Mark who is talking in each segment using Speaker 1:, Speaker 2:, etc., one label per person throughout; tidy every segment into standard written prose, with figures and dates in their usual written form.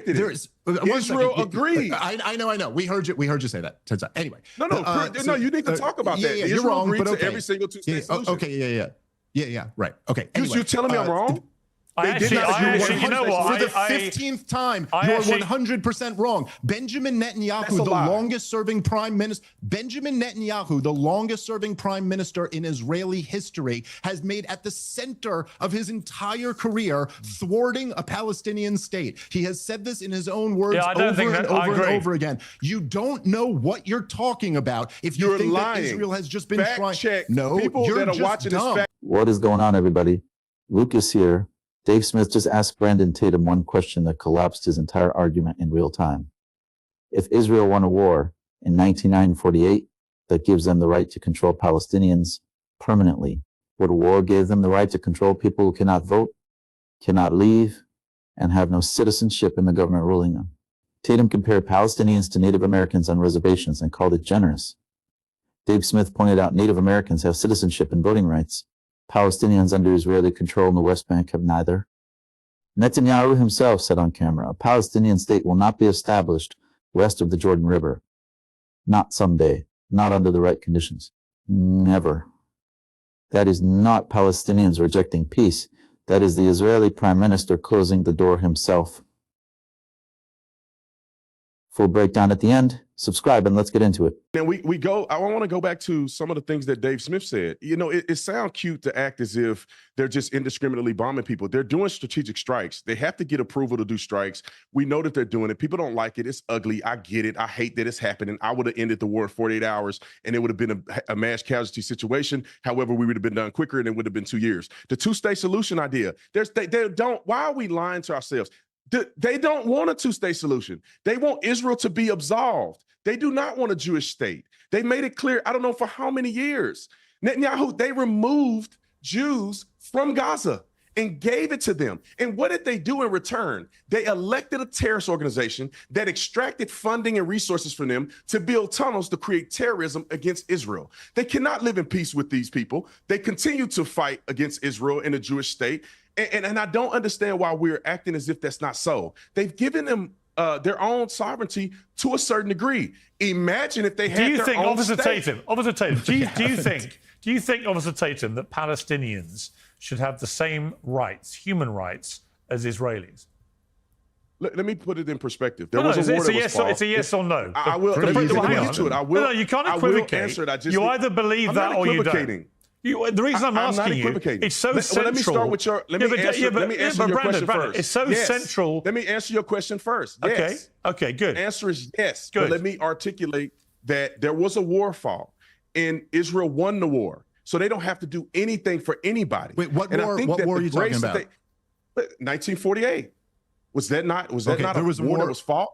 Speaker 1: There's
Speaker 2: Israel agrees.
Speaker 1: I know. We heard you say that. Anyway.
Speaker 2: No, you need to talk about that.
Speaker 1: Yeah,
Speaker 2: Israel
Speaker 1: you're wrong,
Speaker 2: agreed
Speaker 1: but
Speaker 2: to every single two-state solution.
Speaker 1: Okay, yeah, right. Okay. Anyway,
Speaker 2: You're telling me I'm wrong?
Speaker 1: For the 15th time, you're 100% wrong. Benjamin Netanyahu, the longest-serving prime minister, the longest-serving prime minister in Israeli history, has made at the center of his entire career thwarting a Palestinian state. He has said this in his own words over again. You don't know what you're talking about if you think that Israel has just been trying. No, you're just dumb.
Speaker 3: What is going on, everybody? Lucas here. Dave Smith just asked Brandon Tatum one question that collapsed his entire argument in real time. If Israel won a war in 1948 that gives them the right to control Palestinians permanently, would a war give them the right to control people who cannot vote, cannot leave, and have no citizenship in the government ruling them? Tatum compared Palestinians to Native Americans on reservations and called it generous. Dave Smith pointed out Native Americans have citizenship and voting rights. Palestinians under Israeli control in the West Bank have neither. Netanyahu himself said on camera, a Palestinian state will not be established west of the Jordan River. Not someday, not under the right conditions. Never. That is not Palestinians rejecting peace. That is the Israeli Prime Minister closing the door himself. Full breakdown at the end. Subscribe and let's get into it.
Speaker 2: And I want to go back to some of the things that Dave Smith said. You know, it sounds cute to act as if they're just indiscriminately bombing people. They're doing strategic strikes. They have to get approval to do strikes. We know that they're doing it. People don't like it. It's ugly. I get it. I hate that it's happening. I would have ended the war in 48 hours and it would have been a mass casualty situation. However, we would have been done quicker and it would have been 2 years. The two-state solution idea, why are we lying to ourselves? They don't want a two-state solution. They want Israel to be absolved. They do not want a Jewish state. They made it clear, I don't know for how many years. Netanyahu, they removed Jews from Gaza and gave it to them. And what did they do in return? They elected a terrorist organization that extracted funding and resources from them to build tunnels to create terrorism against Israel. They cannot live in peace with these people. They continue to fight against Israel and a Jewish state. And I don't understand why we're acting as if that's not so. They've given them their own sovereignty to a certain degree. Imagine if they had their own
Speaker 4: Officer
Speaker 2: state.
Speaker 4: Officer Tatum, do you think, Officer Tatum, that Palestinians should have the same rights, human rights, as Israelis?
Speaker 2: Let me put it in perspective. There was a war that was fought.
Speaker 4: It's a yes or no.
Speaker 2: I will. Let me get to it. I will.
Speaker 4: No, you can't equivocate.
Speaker 2: I will answer it.
Speaker 4: You either believe that or you don't. The reason I'm asking you, it's so central.
Speaker 2: Let me start with your. Let me answer your question first.
Speaker 4: It's so central.
Speaker 2: Let me answer your question first. Yes.
Speaker 4: Okay. Good.
Speaker 2: The answer is yes.
Speaker 4: Good.
Speaker 2: But let me articulate that there was a war fought, and Israel won the war, so they don't have to do anything for anybody.
Speaker 1: Wait, what war are you talking about?
Speaker 2: 1948. Was that not a war that was fought?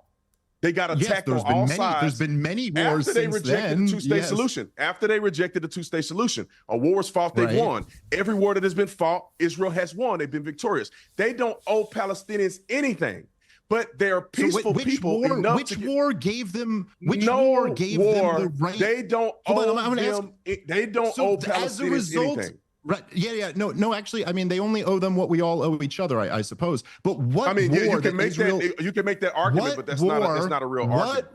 Speaker 2: They got attacked on all sides.
Speaker 1: There's been many wars
Speaker 2: after they rejected the two-state solution. After they rejected the two-state solution, a war was fought, they won. Every war that has been fought, Israel has won. They've been victorious. They don't owe Palestinians anything, but they're peaceful people enough
Speaker 1: Which war gave them the right?
Speaker 2: They don't owe them. They don't owe Palestinians anything.
Speaker 1: Right. Yeah. No, actually, I mean, they only owe them what we all owe each other, I suppose. But what
Speaker 2: you can make that argument, but that's not a real argument.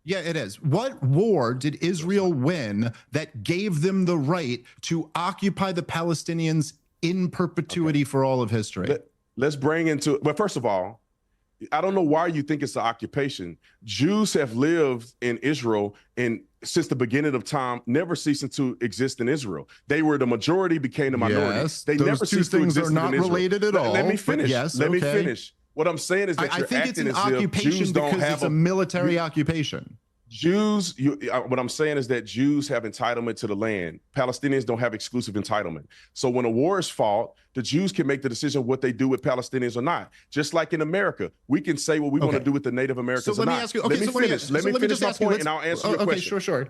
Speaker 1: Yeah, it is. What war did Israel win that gave them the right to occupy the Palestinians in perpetuity for all of history?
Speaker 2: Let's bring into it. But first of all, I don't know why you think it's an occupation. Jews have lived in Israel since the beginning of time, never ceasing to exist in Israel. They were the majority, became the minority.
Speaker 1: Yes,
Speaker 2: they never ceased to exist in Israel.
Speaker 1: Those two things are not related at all.
Speaker 2: Let me finish.
Speaker 1: Yes,
Speaker 2: let me finish. What I'm saying is that
Speaker 1: I think it's an occupation because it's a military occupation.
Speaker 2: What I'm saying is that Jews have entitlement to the land. Palestinians don't have exclusive entitlement. So when a war is fought, the Jews can make the decision what they do with Palestinians or not. Just like in America, we can say what we want to do with the Native Americans or not. Let me finish. Let me finish my point and I'll answer your question.
Speaker 1: Sure.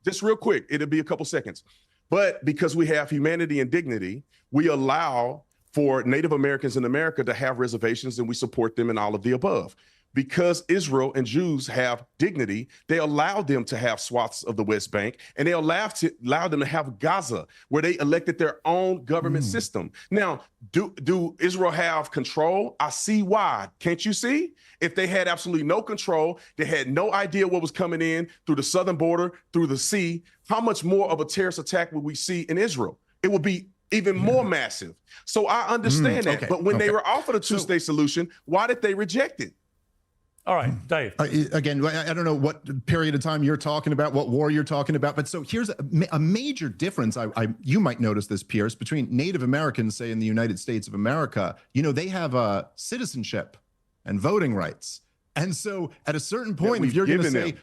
Speaker 2: Just real quick. It'll be a couple seconds. But because we have humanity and dignity, we allow for Native Americans in America to have reservations and we support them in all of the above. because Israel and Jews have dignity, they allowed them to have swaths of the West Bank, and they allowed them to have Gaza, where they elected their own government system. Now, do Israel have control? I see why. Can't you see? If they had absolutely no control, they had no idea what was coming in through the southern border, through the sea, how much more of a terrorist attack would we see in Israel? It would be even more massive. So I understand that. But when they were offered a two-state solution, why did they reject it?
Speaker 4: All right, Dave.
Speaker 1: Again, I don't know what period of time you're talking about, what war you're talking about, but so here's a major difference. You might notice this, Pierce, between Native Americans, say in the United States of America. You know, they have citizenship and voting rights, and so at a certain point, if you're going to say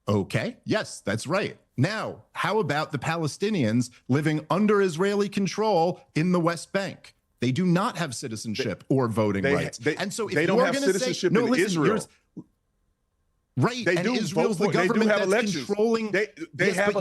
Speaker 1: okay, yes, that's right. Now, how about the Palestinians living under Israeli control in the West Bank? They do not have citizenship or voting rights.
Speaker 2: And so if they don't have citizenship in Israel.
Speaker 1: Right,
Speaker 2: they
Speaker 1: and
Speaker 2: do.
Speaker 1: Israel's the government that's
Speaker 2: elections.
Speaker 1: Controlling.
Speaker 2: They have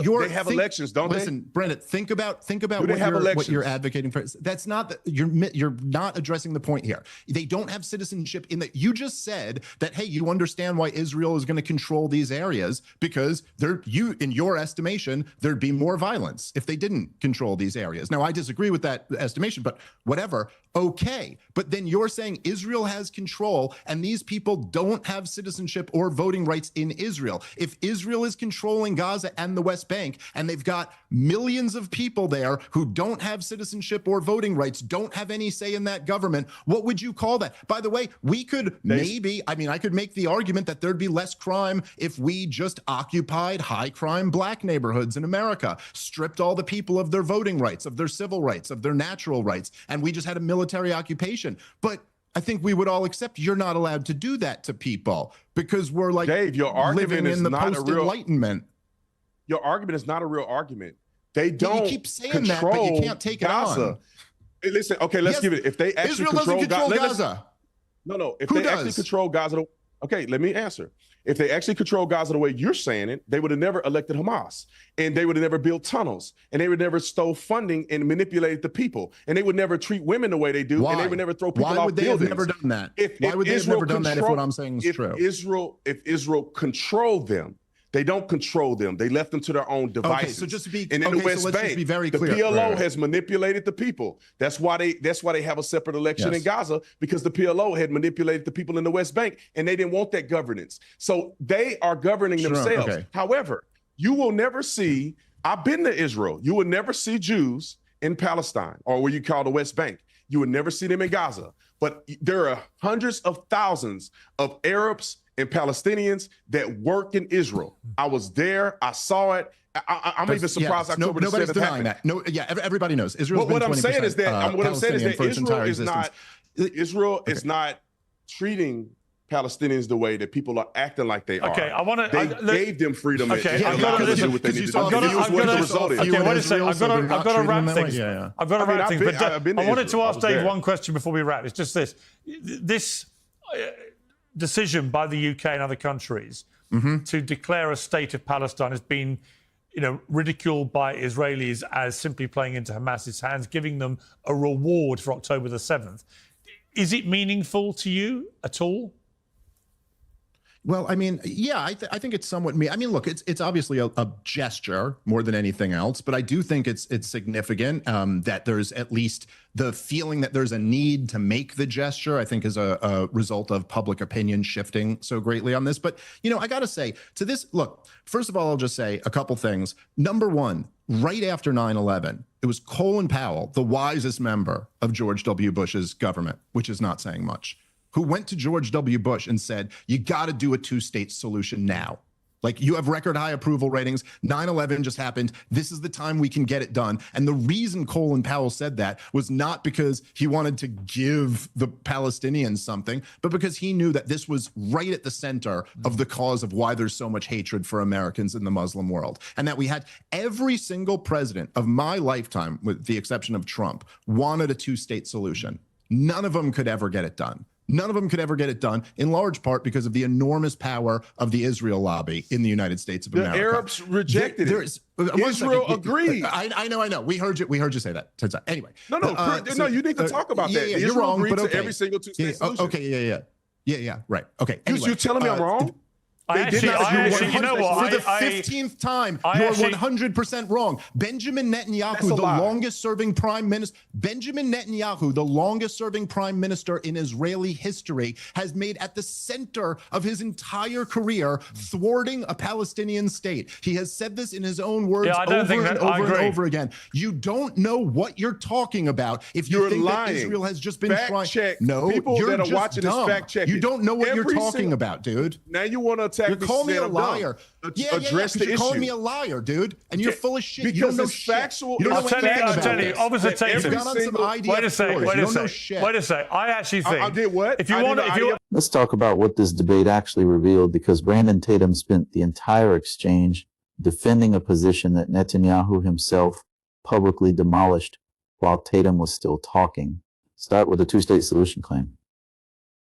Speaker 2: elections, don't they?
Speaker 1: Listen, Brandon, think about what you're advocating for. That's not you're not addressing the point here. They don't have citizenship in that. You just said that, hey, you understand why Israel is going to control these areas because in your estimation, there'd be more violence if they didn't control these areas. Now, I disagree with that estimation, but whatever. Okay, but then you're saying Israel has control and these people don't have citizenship or voting rights in Israel. If Israel is controlling Gaza and the West Bank, and they've got millions of people there who don't have citizenship or voting rights, don't have any say in that government, what would you call that? By the way, we could I could make the argument that there'd be less crime if we just occupied high crime black neighborhoods in America, stripped all the people of their voting rights, of their civil rights, of their natural rights, and we just had a military occupation. But I think we would all accept you're not allowed to do that to people because we're like
Speaker 2: Dave, your argument
Speaker 1: living in the post-Enlightenment.
Speaker 2: Your argument is not a real argument. They don't.
Speaker 1: You keep saying that, but you can't take
Speaker 2: Gaza.
Speaker 1: it on.
Speaker 2: Hey, listen, okay, let's give it. If they actually
Speaker 1: Israel doesn't control Gaza.
Speaker 2: No. If
Speaker 1: Who
Speaker 2: they
Speaker 1: does?
Speaker 2: actually control Gaza, okay, let me answer. If they actually control Gaza the way you're saying it, they would have never elected Hamas, and they would have never built tunnels, and they would never stole funding and manipulated the people, and they would never treat women the way they do,
Speaker 1: Why?
Speaker 2: and they would never throw people off buildings.
Speaker 1: Why would they have never done that? Why would they have never done that if what I'm saying is true?
Speaker 2: If Israel controlled them, they don't control them. They left them to their own devices.
Speaker 1: Okay, so just to be
Speaker 2: and in the West
Speaker 1: let's
Speaker 2: Bank,
Speaker 1: just be very
Speaker 2: the
Speaker 1: clear.
Speaker 2: PLO has manipulated the people. That's why they have a separate election in Gaza, because the PLO had manipulated the people in the West Bank, and they didn't want that governance. So they are governing themselves. Okay. However, you will never see. I've been to Israel. You will never see Jews in Palestine, or what you call the West Bank. You will never see them in Gaza. But there are hundreds of thousands of Arabs and Palestinians that work in Israel. I was there. I saw it. I'm even surprised October the 7th
Speaker 1: nobody's denying
Speaker 2: happened.
Speaker 1: that. No, everybody knows. Israel's
Speaker 2: what I'm
Speaker 1: been
Speaker 2: saying is that Israel is not treating Palestinians the way that people are acting like they are.
Speaker 4: Okay,
Speaker 2: They gave them freedom.
Speaker 4: Okay,
Speaker 2: I've got to
Speaker 4: wrap things. I've got to wrap things. But I wanted to ask Dave one question before we wrap. It's just this. This decision by the UK and other countries to declare a state of Palestine has been, ridiculed by Israelis as simply playing into Hamas's hands, giving them a reward for October the 7th. Is it meaningful to you at all?
Speaker 1: Well, I mean, yeah, I think it's somewhat I mean, look, it's obviously a gesture more than anything else, but I do think it's significant that there's at least the feeling that there's a need to make the gesture, I think is a result of public opinion shifting so greatly on this. But, I got to say to this, look, first of all, I'll just say a couple things. Number one, right after 9/11, it was Colin Powell, the wisest member of George W. Bush's government, which is not saying much, who went to George W. Bush and said, you got to do a two-state solution now. Like, you have record high approval ratings. 9/11 just happened. This is the time we can get it done. And the reason Colin Powell said that was not because he wanted to give the Palestinians something, but because he knew that this was right at the center of the cause of why there's so much hatred for Americans in the Muslim world. And that we had every single president of my lifetime, with the exception of Trump, wanted a two-state solution. None of them could ever get it done. None of them could ever get it done, in large part because of the enormous power of the Israel lobby in the United States of America.
Speaker 2: The Arabs rejected it. Israel agreed.
Speaker 1: I know. We heard you say that. Anyway.
Speaker 2: No, you need to talk about that.
Speaker 1: You're wrong, but
Speaker 2: to every single two-state solution.
Speaker 1: Okay, Yeah, right. Okay.
Speaker 2: Anyway, you're telling me I'm wrong?
Speaker 4: You know what?
Speaker 1: For the 15th time, you're 100% wrong. Benjamin Netanyahu, the longest-serving prime minister, the longest-serving prime minister in Israeli history, has made at the center of his entire career thwarting a Palestinian state. He has said this in his own words over and over again. You don't know what you're talking about if you think that Israel has just been trying. No,
Speaker 2: people
Speaker 1: you're
Speaker 2: that are
Speaker 1: just
Speaker 2: watching
Speaker 1: dumb.
Speaker 2: this fact check.
Speaker 1: You don't know what you're talking about, dude.
Speaker 2: Now you want to attack
Speaker 1: You're calling me a liar.
Speaker 2: Address the issue.
Speaker 1: You're calling me a liar, dude, and you're full of shit.
Speaker 2: Because
Speaker 1: you don't know
Speaker 2: factual.
Speaker 1: You don't know
Speaker 4: I'll tell you, Officer Tatum.
Speaker 1: Wait
Speaker 4: a sec. I actually think.
Speaker 2: I did what?
Speaker 4: If you want,
Speaker 3: let's talk about what this debate actually revealed, because Brandon Tatum spent the entire exchange defending a position that Netanyahu himself publicly demolished while Tatum was still talking. Start with the two-state solution claim,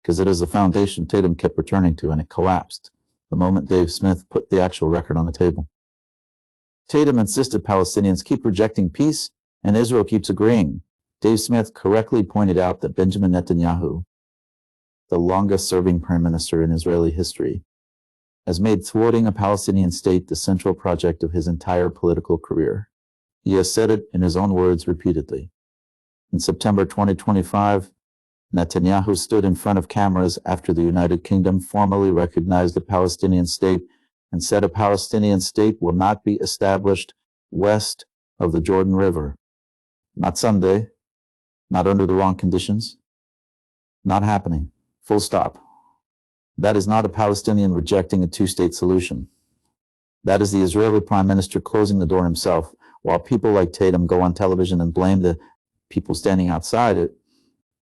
Speaker 3: because it is the foundation Tatum kept returning to, and it collapsed the moment Dave Smith put the actual record on the table. Tatum insisted Palestinians keep rejecting peace, and Israel keeps agreeing. Dave Smith correctly pointed out that Benjamin Netanyahu, the longest-serving prime minister in Israeli history, has made thwarting a Palestinian state the central project of his entire political career. He has said it in his own words repeatedly. In September 2025, Netanyahu stood in front of cameras after the United Kingdom formally recognized a Palestinian state and said a Palestinian state will not be established west of the Jordan River. Not someday, not under the wrong conditions, not happening. Full stop. That is not a Palestinian rejecting a two-state solution. That is the Israeli prime minister closing the door himself, while people like Tatum go on television and blame the people standing outside it.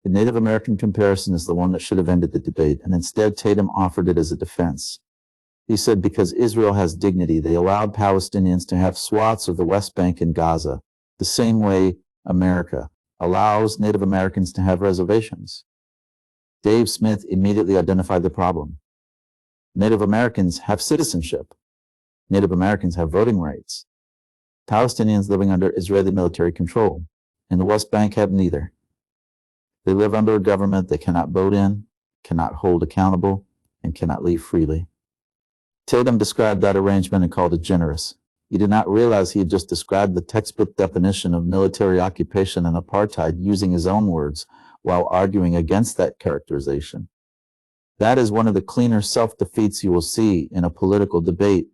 Speaker 3: The Native American comparison is the one that should have ended the debate, and instead Tatum offered it as a defense. He said because Israel has dignity, they allowed Palestinians to have swaths of the West Bank and Gaza, the same way America allows Native Americans to have reservations. Dave Smith immediately identified the problem. Native Americans have citizenship. Native Americans have voting rights. Palestinians living under Israeli military control, and the West Bank have neither. They live under a government they cannot vote in, cannot hold accountable, and cannot leave freely. Tatum described that arrangement and called it generous. He did not realize he had just described the textbook definition of military occupation and apartheid using his own words while arguing against that characterization. That is one of the cleaner self-defeats you will see in a political debate.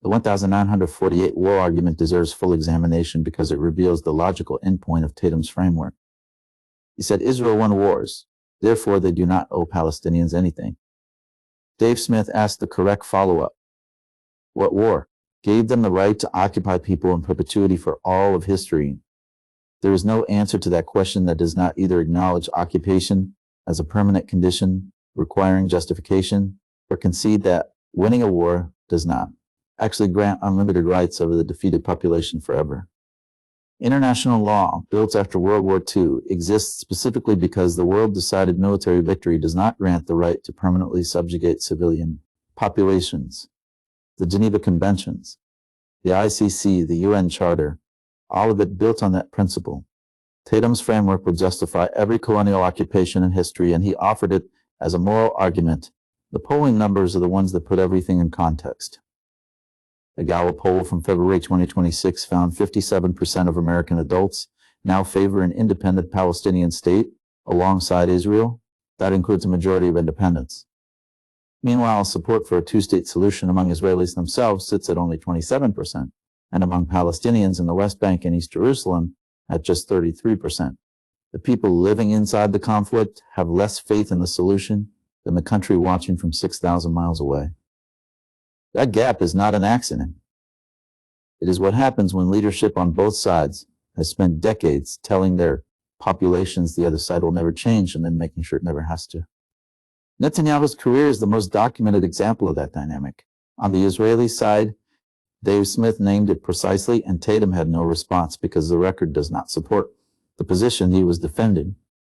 Speaker 3: The 1948 war argument deserves full examination because it reveals the logical endpoint of Tatum's framework. He said Israel won wars, therefore they do not owe Palestinians anything. Dave Smith asked the correct follow-up. What war? Gave them the right to occupy people in perpetuity for all of history. There is no answer to that question that does not either acknowledge occupation as a permanent condition requiring justification, or concede that winning a war does not actually grant unlimited rights over the defeated population forever. International law, built after World War II, exists specifically because the world-decided military victory does not grant the right to permanently subjugate civilian populations. The Geneva Conventions, the ICC, the UN Charter, all of it built on that principle. Tatum's framework would justify every colonial occupation in history, and he offered it as a moral argument. The polling numbers are the ones that put everything in context. A Gallup poll from February 2026 found 57% of American adults now favor an independent Palestinian state alongside Israel. That includes a majority of independents. Meanwhile, support for a two-state solution among Israelis themselves sits at only 27%, and among Palestinians in the West Bank and East Jerusalem at just 33%. The people living inside the conflict have less faith in the solution than the country watching from 6,000 miles away. That gap is not an accident. It is what happens when leadership on both sides has spent decades telling their populations the other side will never change and then making sure it never has to. Netanyahu's career is the most documented example of that dynamic. On the Israeli side, Dave Smith named it precisely, and Tatum had no response because the record does not support the position he was defending.